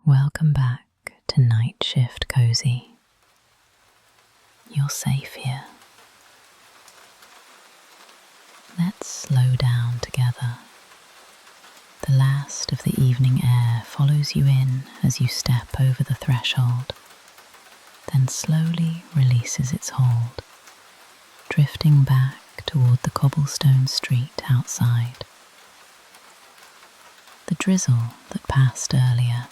Welcome back to Night Shift Cozy. You're safe here. Let's slow down together. The last of the evening air follows you in as you step over the threshold, then slowly releases its hold, drifting back toward the cobblestone street outside. The drizzle that passed earlier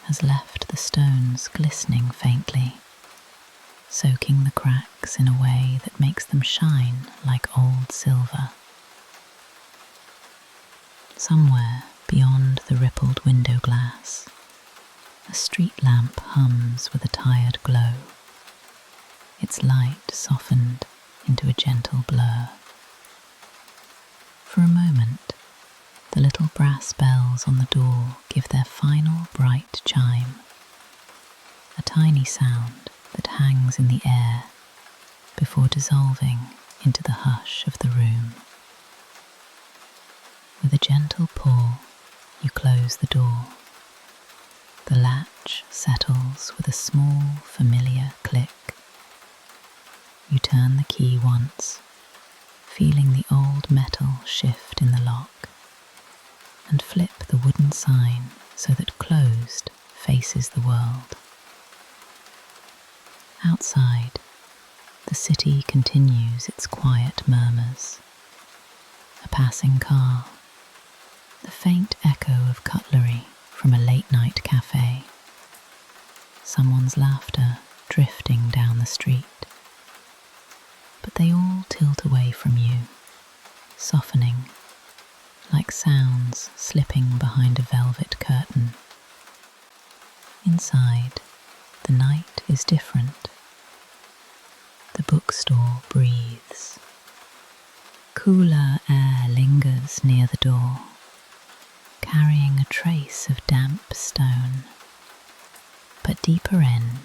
has left the stones glistening faintly, soaking the cracks in a way that makes them shine like old silver. Somewhere beyond the rippled window glass, a street lamp hums with a tired glow, its light softened into a gentle blur. For a moment, the little brass bells on the door give their final bright chime, a tiny sound that hangs in the air before dissolving into the hush of the room. With a gentle pull, you close the door. The latch settles with a small, familiar click. You turn the key once, feeling the old metal shift in the lock, and flip the wooden sign so that closed faces the world. Outside, the city continues its quiet murmurs. A passing car, the faint echo of cutlery from a late-night cafe, someone's laughter drifting down the street. But they all tilt away from you, softening, like sounds slipping behind a velvet curtain. Inside, the night is different. The bookstore breathes. Cooler air lingers near the door, carrying a trace of damp stone. But deeper in,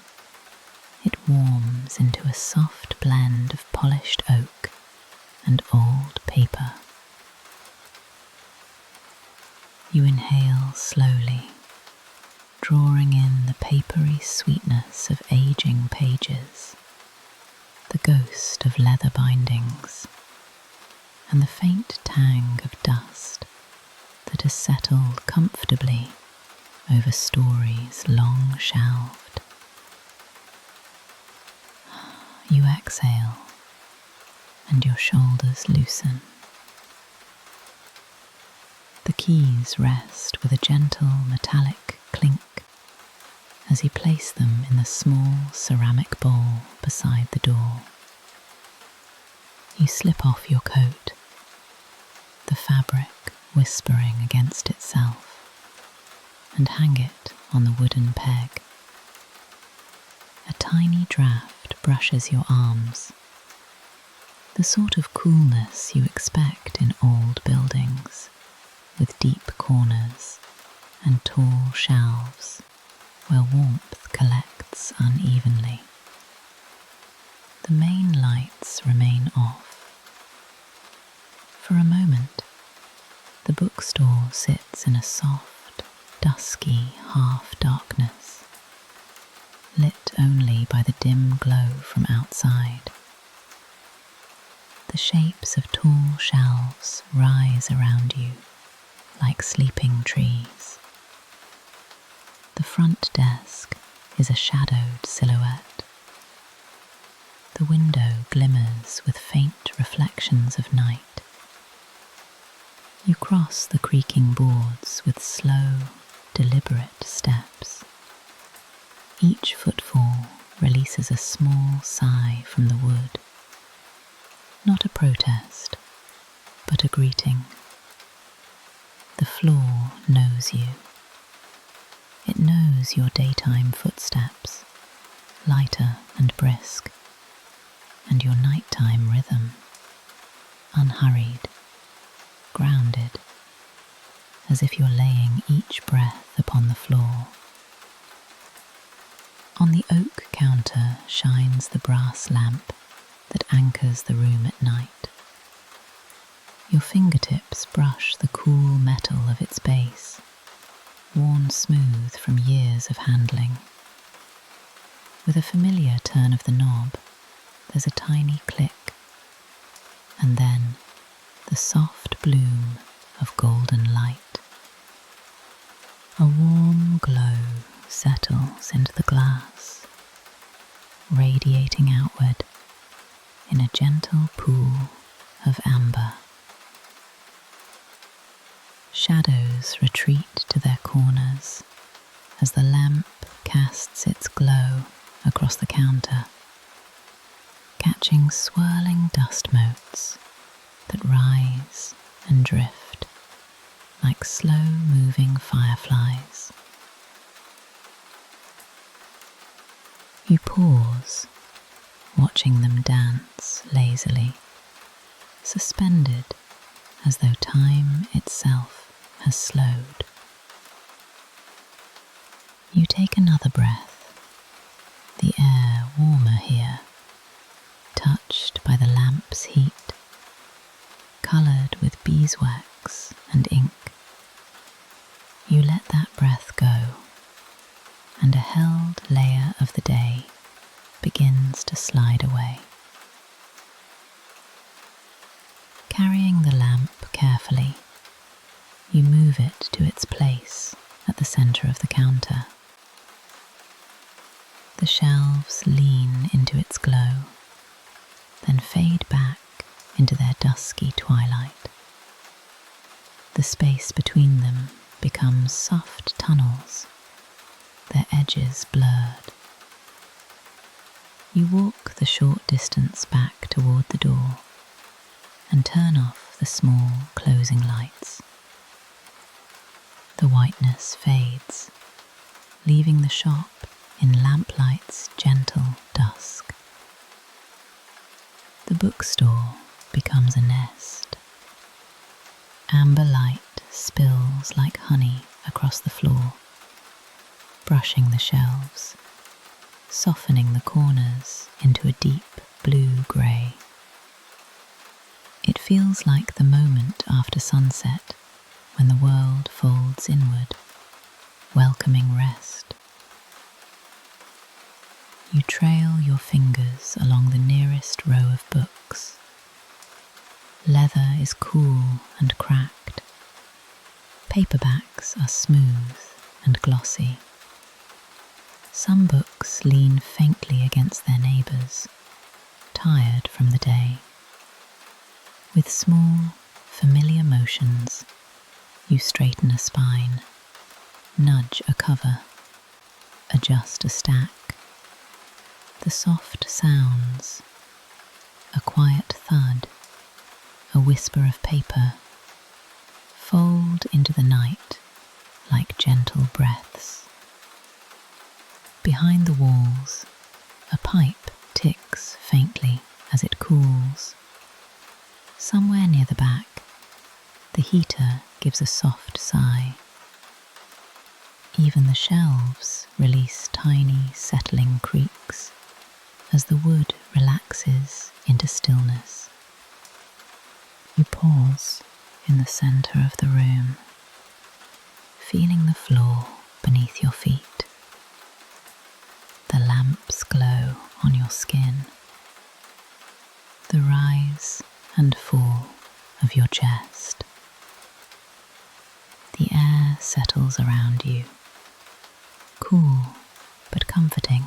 it warms into a soft blend of polished oak and old paper. You inhale slowly, drawing in the papery sweetness of aging pages, the ghost of leather bindings, and the faint tang of dust that has settled comfortably over stories long shelved. You exhale, and your shoulders loosen. The keys rest with a gentle metallic clink as you place them in the small ceramic bowl beside the door. You slip off your coat, the fabric whispering against itself, and hang it on the wooden peg. A tiny draft brushes your arms, the sort of coolness you expect in old buildings, with deep corners and tall shelves where warmth collects unevenly. The main lights remain off. For a moment, the bookstore sits in a soft, dusky half-darkness, lit only by the dim glow from outside. The shapes of tall shelves rise around you, like sleeping trees. The front desk is a shadowed silhouette. The window glimmers with faint reflections of night. You cross the creaking boards with slow, deliberate steps. Each footfall releases a small sigh from the wood. Not a protest, but a greeting. The floor knows you. It knows your daytime footsteps, lighter and brisk, and your nighttime rhythm, unhurried, grounded, as if you're laying each breath upon the floor. On the oak counter shines the brass lamp that anchors the room at night. Your fingertips brush the cool metal of its base, worn smooth from years of handling. With a familiar turn of the knob, there's a tiny click, and then the soft bloom of golden light. A warm glow settles into the glass, radiating outward in a gentle pool of amber. Shadows retreat to their corners as the lamp casts its glow across the counter, catching swirling dust motes that rise and drift like slow-moving fireflies. You pause, watching them dance lazily, suspended as though time itself has slowed. You take another breath, the air warmer here, touched by the lamp's heat, coloured with beeswax and ink. You let that breath go, and a held layer of the day begins to slide away. Carrying the lamp carefully, you move it to its place at the centre of the counter. The shelves lean into its glow, then fade back into their dusky twilight. The space between them becomes soft tunnels, their edges blurred. You walk the short distance back toward the door and turn off the small closing lights. The whiteness fades, leaving the shop in lamplight's gentle dusk. The bookstore becomes a nest. Amber light spills like honey across the floor, brushing the shelves, softening the corners into a deep blue-grey. It feels like the moment after sunset when the world folds inward, welcoming rest. You trail your fingers along the nearest row of books. Leather is cool and cracked. Paperbacks are smooth and glossy. Some books lean faintly against their neighbours, tired from the day. With small, familiar motions, you straighten a spine, nudge a cover, adjust a stack. The soft sounds, a quiet thud, a whisper of paper, fold into the night like gentle breaths. Behind the walls, a pipe ticks faintly as it cools. Somewhere near the back, the heater gives a soft sigh. Even the shelves release tiny settling creaks as the wood relaxes into stillness. You pause in the centre of the room, feeling the floor beneath your feet, the lamp's glow on your skin, the rise and fall of your chest. The air settles around you, cool but comforting,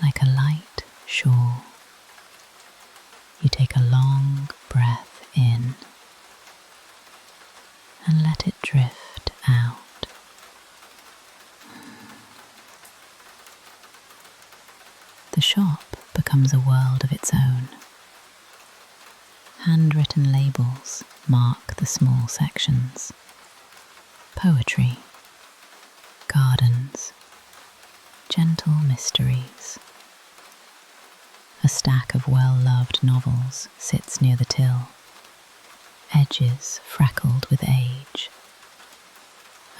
like a light shawl. You take a long breath in and let it drift out. The shop becomes a world of its own. Handwritten labels mark the small sections. Poetry, gardens, gentle mysteries. A stack of well-loved novels sits near the till, edges freckled with age.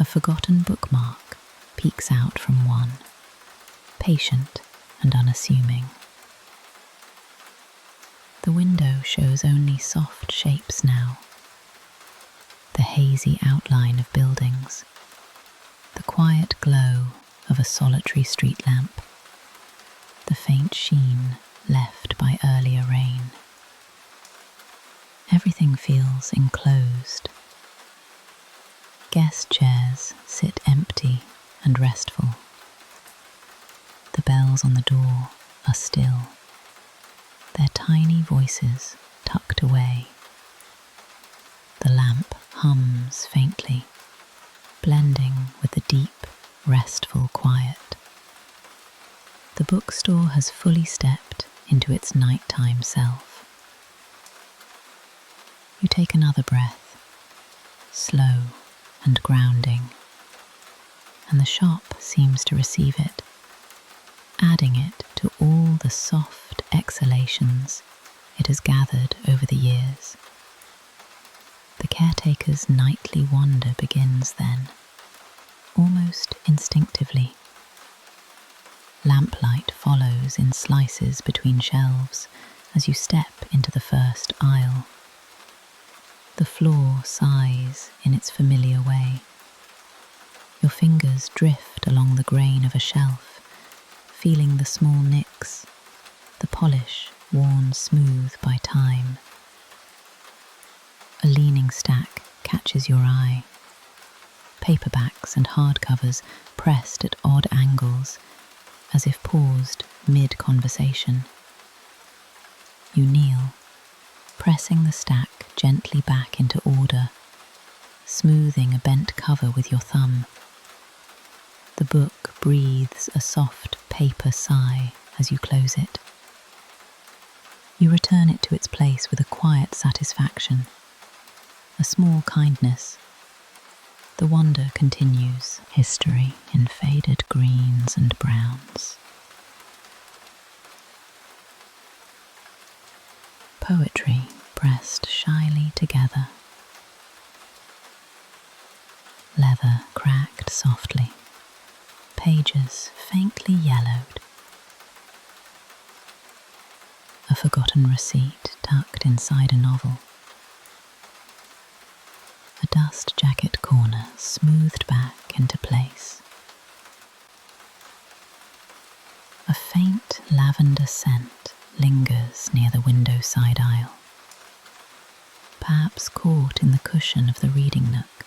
A forgotten bookmark peeks out from one, patient and unassuming. The window shows only soft shapes now. The hazy outline of buildings, the quiet glow of a solitary street lamp, the faint sheen left by earlier rain. Everything feels enclosed. Guest chairs sit empty and restful. The bells on the door are still, their tiny voices tucked away. The lamp hums faintly, blending with the deep, restful quiet. The bookstore has fully stepped into its nighttime self. You take another breath, slow and grounding, and the shop seems to receive it, adding it to all the soft exhalations it has gathered over the years. The caretaker's nightly wander begins then, almost instinctively. Lamplight follows in slices between shelves as you step into the first aisle. The floor sighs in its familiar way. Your fingers drift along the grain of a shelf, feeling the small nicks, the polish worn smooth by time. A leaning stack catches your eye. Paperbacks and hardcovers pressed at odd angles, as if paused mid-conversation. You kneel, pressing the stack gently back into order, smoothing a bent cover with your thumb. The book breathes a soft paper sigh as you close it. You return it to its place with a quiet satisfaction, a small kindness. The wonder continues, history in faded greens and browns. Poetry pressed shyly together. Leather cracked softly, pages faintly yellowed. A forgotten receipt tucked inside a novel. A dust jacket corner smoothed back into place. A faint lavender scent lingers near the window side aisle, perhaps caught in the cushion of the reading nook,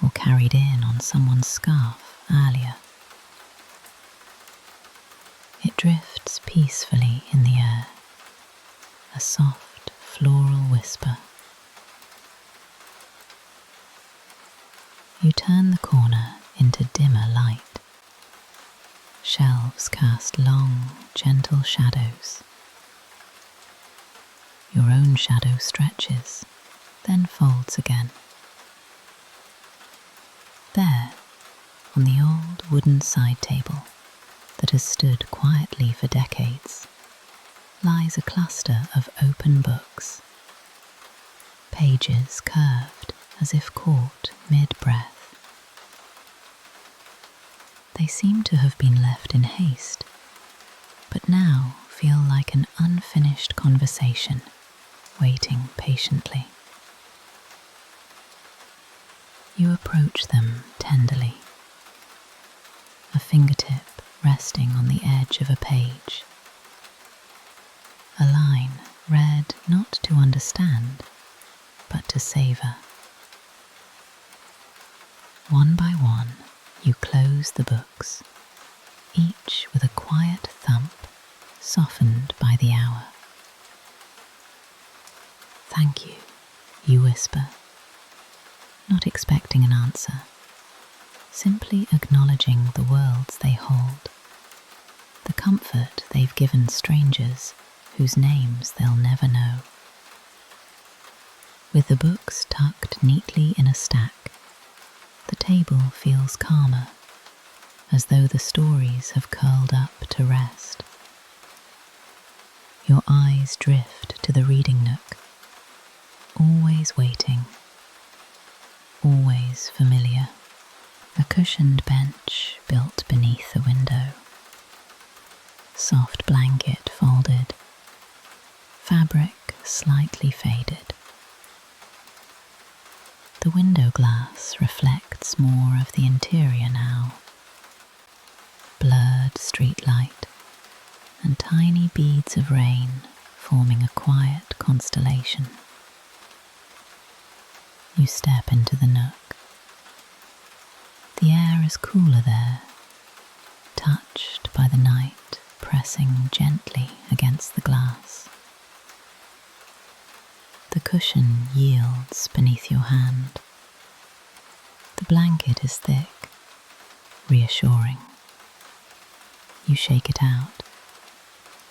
or carried in on someone's scarf earlier. It drifts peacefully in the air, a soft floral whisper. You turn the corner into dimmer light. Shelves cast long, gentle shadows. Your own shadow stretches, then folds again. There, on the old wooden side table that has stood quietly for decades, lies a cluster of open books, pages curved as if caught mid-breath. They seem to have been left in haste, but now feel like an unfinished conversation, waiting patiently. You approach them tenderly, a fingertip resting on the edge of a page. A line read not to understand, but to savour. One by one, you close the books, each with a quiet thump softened by the hour. Thank you, you whisper, not expecting an answer, simply acknowledging the worlds they hold, the comfort they've given strangers whose names they'll never know. With the books tucked neatly in a stack, the table feels calmer, as though the stories have curled up to rest. Your eyes drift to the reading nook, always waiting, always familiar. A cushioned bench built beneath the window. Soft blanket folded. Fabric slightly faded. The window glass reflects more of the interior now, soft street light and tiny beads of rain forming a quiet constellation. You step into the nook. The air is cooler there, touched by the night pressing gently against the glass. The cushion yields beneath your hand. The blanket is thick, reassuring. You shake it out,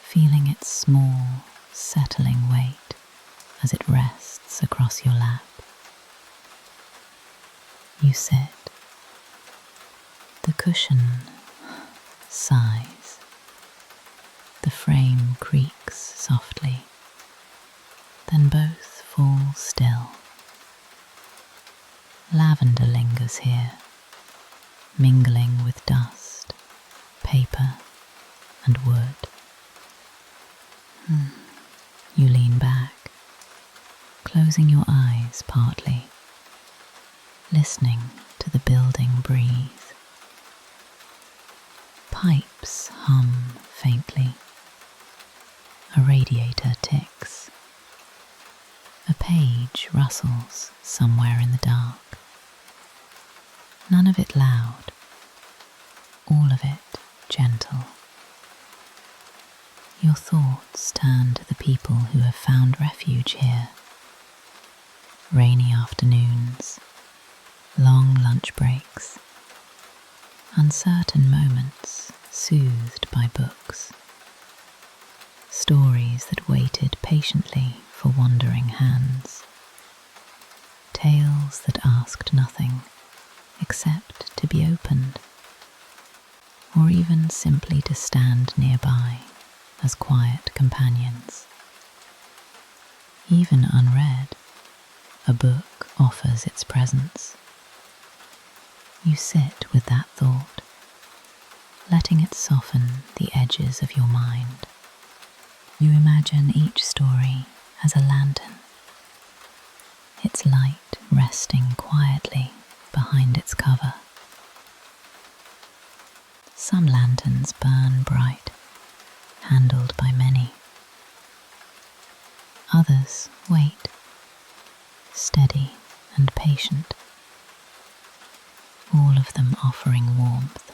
feeling its small, settling weight as it rests across your lap. You sit. The cushion sighs. The frame creaks softly. Then both fall still. Lavender lingers here, mingling with dust, paper, and wood. You lean back, closing your eyes partly, listening to the building breeze. Pipes hum faintly. A radiator ticks. A page rustles somewhere in the dark. None of it loud, all of it gentle. Your thoughts turn to the people who have found refuge here. Rainy afternoons, long lunch breaks, uncertain moments soothed by books. Stories that waited patiently for wandering hands. Tales that asked nothing except to be opened, or even simply to stand nearby as quiet companions. Even unread, a book offers its presence. You sit with that thought, letting it soften the edges of your mind. You imagine each story as a lantern, its light resting quietly behind its cover. Some lanterns burn bright, handled by many. Others wait, steady and patient, all of them offering warmth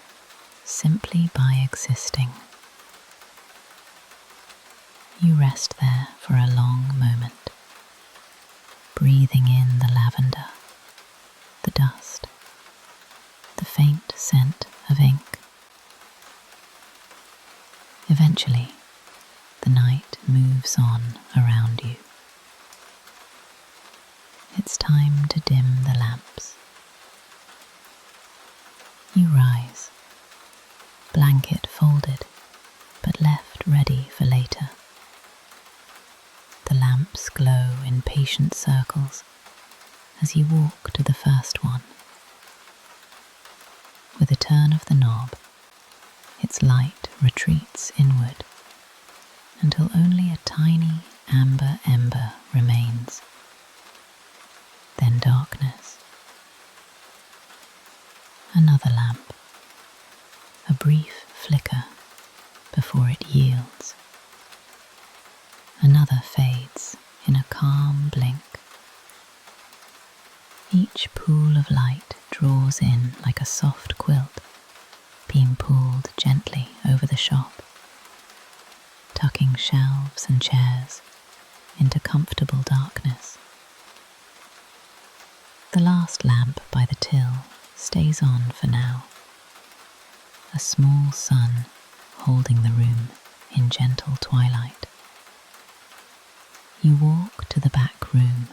simply by existing. You rest there for a long moment, breathing in the lavender, the dust, the faint scent of ink. Eventually, the night moves on around you. It's time to dim the lamps. You rise, blanket folded, but left ready for later. The lamps glow in patient circles as you walk to the first one. With a turn of the knob, its light retreats inward until only a tiny amber ember remains. Then darkness. Another lamp, a brief flicker before it yields. Another fades in a calm blink. Each pool of light draws in like a soft quilt being pulled gently over the shop, tucking shelves and chairs into comfortable darkness. The last lamp by the till stays on for now, a small sun holding the room in gentle twilight. You walk to the back room,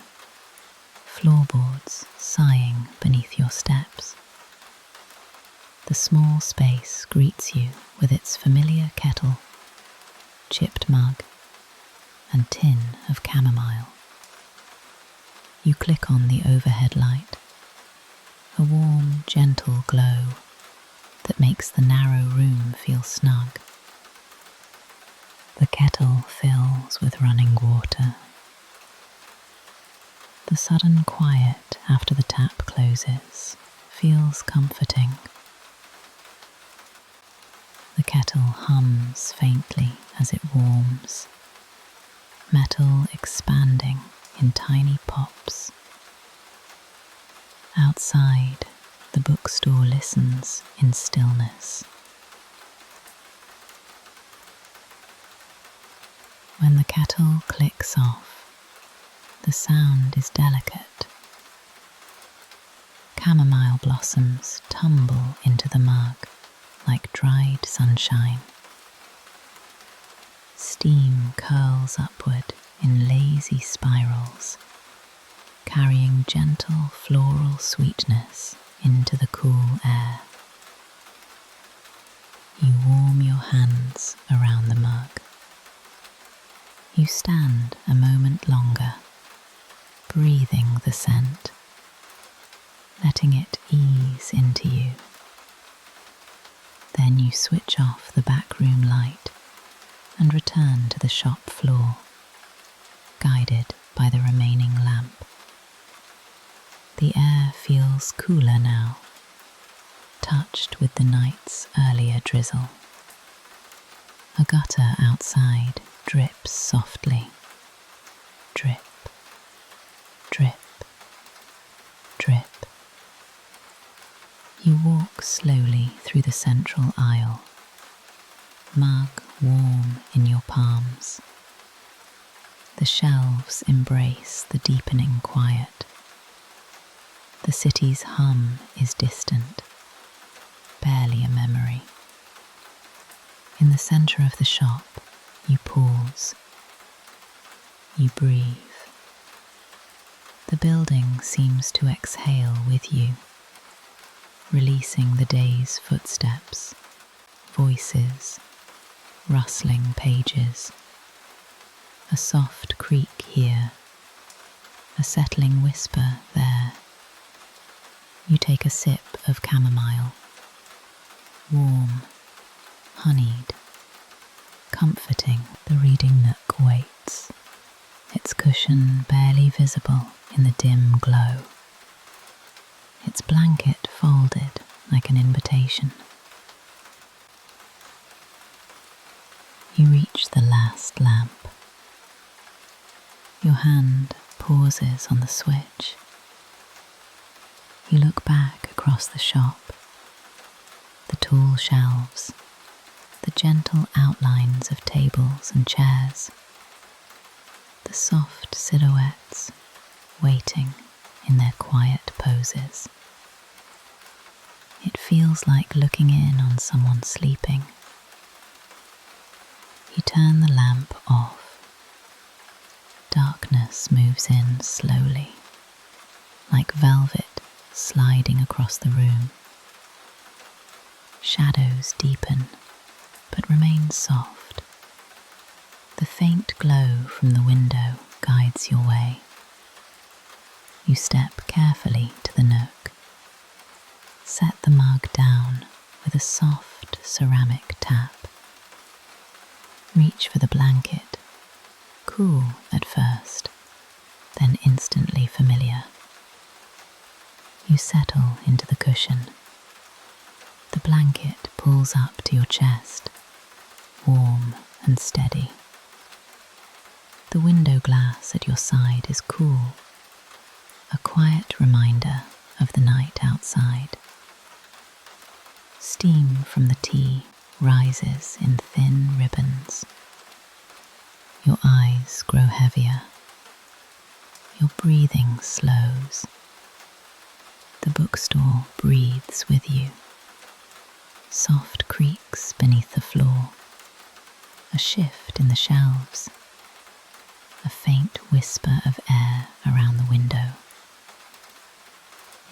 floorboards sighing beneath your steps. The small space greets you with its familiar kettle, chipped mug, and tin of chamomile. You click on the overhead light, a warm, gentle glow that makes the narrow room feel snug. The kettle fills with running water. The sudden quiet after the tap closes feels comforting. The kettle hums faintly as it warms, metal expanding in tiny pops. Outside, the bookstore listens in stillness. When the kettle clicks off, the sound is delicate. Chamomile blossoms tumble into the mug like dried sunshine. Steam curls upward in lazy spirals, carrying gentle floral sweetness into the cool air. You warm your hands around the mug. You stand a moment longer, breathing the scent, letting it ease into you. Then you switch off the backroom light and return to the shop floor, guided by the remaining lamp. The air feels cooler now, touched with the night's earlier drizzle. A gutter outside drips softly. Drip, drip, drip. You walk slowly through the central aisle, mug warm in your palms. The shelves embrace the deepening quiet. The city's hum is distant, barely a memory. In the centre of the shop, you pause. You breathe. The building seems to exhale with you, releasing the day's footsteps, voices, rustling pages. A soft creak here, a settling whisper there. You take a sip of chamomile, warm, honeyed, comforting. The reading nook waits, its cushion barely visible in the dim glow, its blanket folded like an invitation. You reach the last lamp. Your hand pauses on the switch. You look back across the shop, the tall shelves, the gentle outlines of tables and chairs, the soft silhouettes waiting in their quiet poses. It feels like looking in on someone sleeping. You turn the lamp off. Darkness moves in slowly, like velvet sliding across the room. Shadows deepen, but remain soft. The faint glow from the window guides your way. You step carefully to the nook. Set the mug down with a soft ceramic tap. Reach for the blanket, cool at first, then instantly familiar. You settle into the cushion. The blanket pulls up to your chest, warm and steady. The window glass at your side is cool, a quiet reminder of the night outside. Steam from the tea rises in thin ribbons. Your eyes grow heavier. Your breathing slows. The bookstore breathes with you. Soft creaks beneath the floor. A shift in the shelves. A faint whisper of air around the window.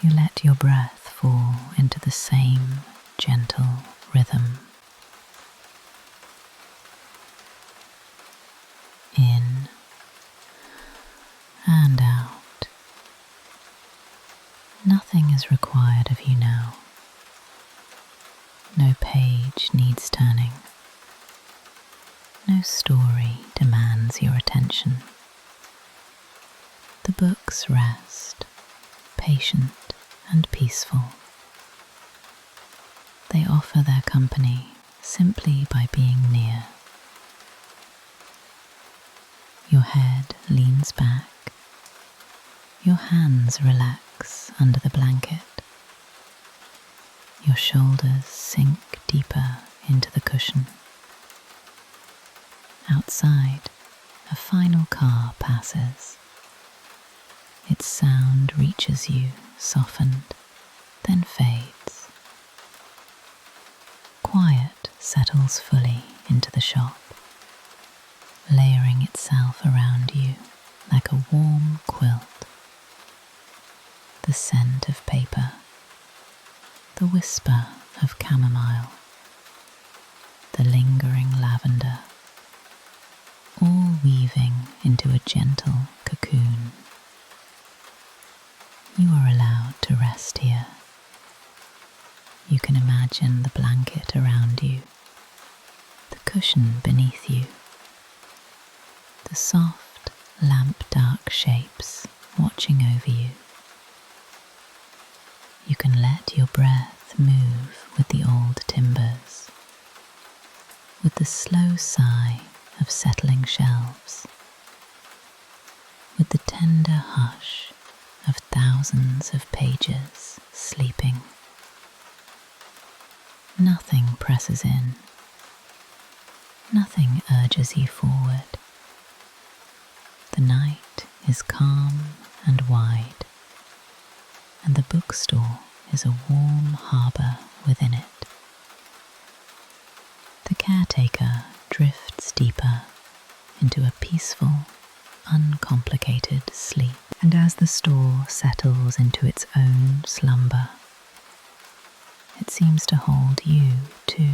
You let your breath fall into the same gentle rhythm. In and out. Nothing is required of you now. No page needs turning. No story demands your attention. The books rest, patient and peaceful. They offer their company simply by being near. Your head leans back, your hands relax under the blanket, your shoulders sink deeper into the cushion. Outside, a final car passes. Its sound reaches you, softened, then fades. Quiet settles fully into the shop, layering itself around you like a warm quilt. The scent of paper, the whisper of chamomile, the lingering lavender, all weaving into a gentle cocoon. You are allowed to rest here. You can imagine the blanket around you, the cushion beneath you, the soft, lamp-dark shapes watching over you. You can let your breath move with the old timbers, with the slow sigh of settling shelves, with the tender hush of thousands of pages sleeping. Nothing presses in, nothing urges you forward. The night is calm and wide, and the bookstore is a warm harbour within it. The caretaker drifts deeper into a peaceful, uncomplicated sleep, and as the store settles into its own slumber, it seems to hold you too,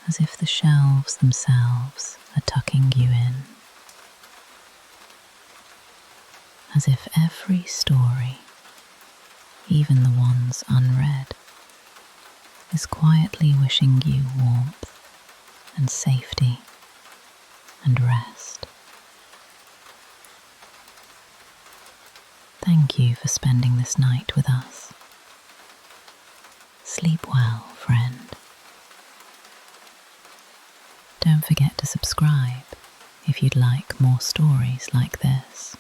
as if the shelves themselves are tucking you in, as if every story, even the ones unread, is quietly wishing you warmth and safety and rest. Thank you for spending this night with us. Sleep well, friend. Don't forget to subscribe if you'd like more stories like this.